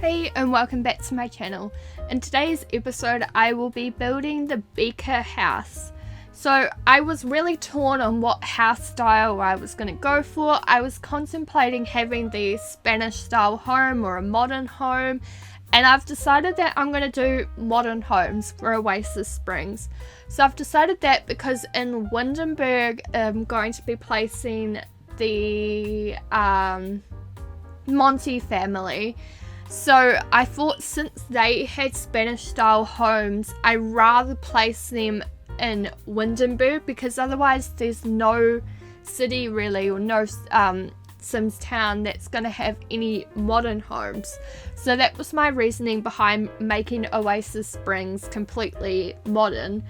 Hey and welcome back to my channel. In today's episode I will be building the Beaker house. So I was really torn on what house style I was going to go for. I was contemplating having the Spanish style home or a modern home, and I've decided that I'm going to do modern homes for Oasis Springs. So I've decided that because in Windenburg I'm going to be placing the Monty family. So I thought since they had Spanish style homes, I'd rather place them in Windenburg, because otherwise there's no city really, or no Sims town that's going to have any modern homes. So that was my reasoning behind making Oasis Springs completely modern.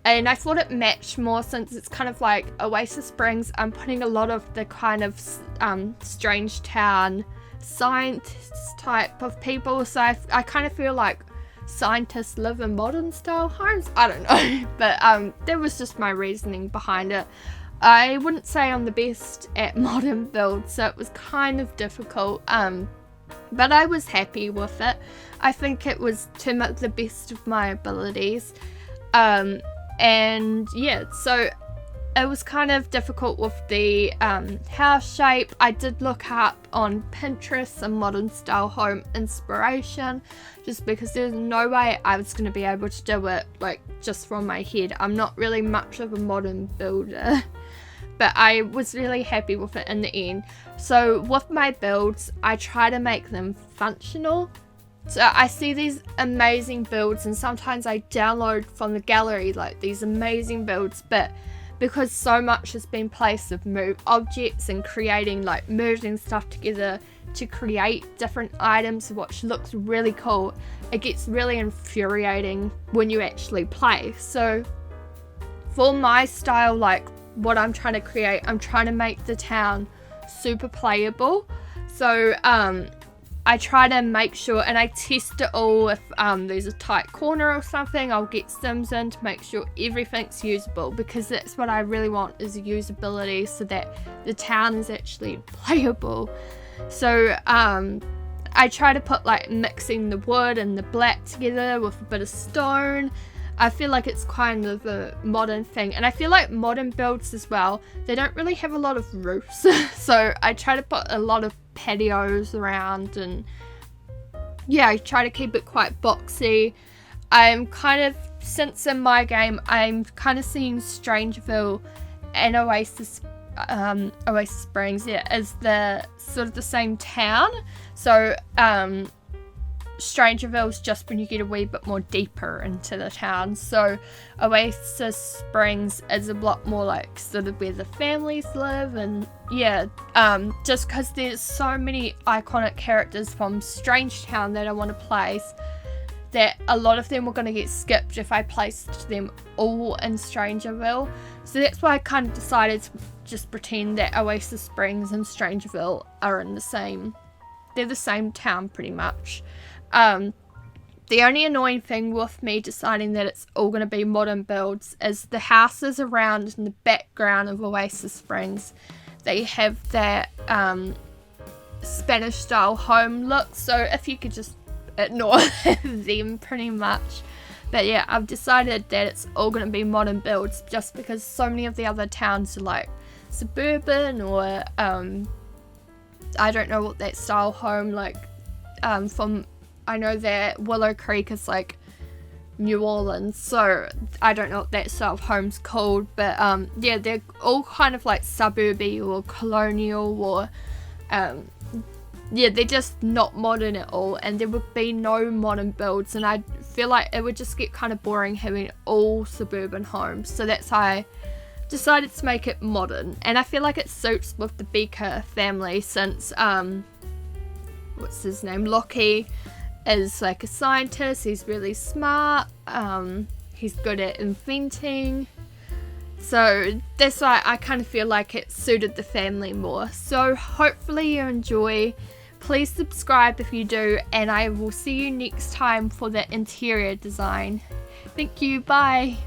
And I thought it matched more since it's kind of like Oasis Springs. I'm putting a lot of the kind of Strangetown scientist type of people, so I kind of feel like scientists live in modern style homes. I don't know, but that was just my reasoning behind it. I wouldn't say I'm the best at modern builds, so it was kind of difficult, but I was happy with it. I think it was to the best of my abilities, and yeah, so it was kind of difficult with the house shape. I did look up on Pinterest some modern style home inspiration, just because there's no way I was going to be able to do it like just from my head. I'm not really much of a modern builder, but I was really happy with it in the end. So with my builds, I try to make them functional. So I see these amazing builds, and sometimes I download from the gallery like these amazing builds, but because so much has been placed of move objects and creating like merging stuff together to create different items which looks really cool, it gets really infuriating when you actually play. So for my style, like what I'm trying to create, I'm trying to make the town super playable. So I try to make sure, and I test it all. If there's a tight corner or something, I'll get Sims in to make sure everything's usable, because that's what I really want, is usability, so that the town is actually playable. So I try to put like mixing the wood and the black together with a bit of stone. I feel like it's kind of a modern thing, and I feel like modern builds as well, they don't really have a lot of roofs. So I try to put a lot of patios around, and yeah, I try to keep it quite boxy. I'm kind of, since in my game, I'm kind of seeing Strangeville and Oasis Springs, yeah, as the sort of the same town. So Strangeville's just when you get a wee bit more deeper into the town. So Oasis Springs is a lot more like sort of where the families live, and yeah, just because there's so many iconic characters from Strangetown that I want to place, that a lot of them were going to get skipped if I placed them all in Strangeville. So that's why I kind of decided to just pretend that Oasis Springs and Strangeville are in the same, they're the same town pretty much. The only annoying thing with me deciding that it's all going to be modern builds is the houses around in the background of Oasis Springs. They have that Spanish style home look, so if you could just ignore them pretty much. But yeah, I've decided that it's all going to be modern builds, just because so many of the other towns are like suburban, or I don't know what that style home like from, I know that Willow Creek is like New Orleans, so I don't know what that style of home's called, but yeah, they're all kind of like suburby or colonial, or yeah, they're just not modern at all, and there would be no modern builds, and I feel like it would just get kind of boring having all suburban homes. So that's how I decided to make it modern, and I feel like it suits with the Beaker family, since what's his name, Loki, is like a scientist. He's really smart, he's good at inventing, so that's why I kind of feel like it suited the family more. So hopefully you enjoy. Please subscribe if you do, and I will see you next time for the interior design. Thank you, bye.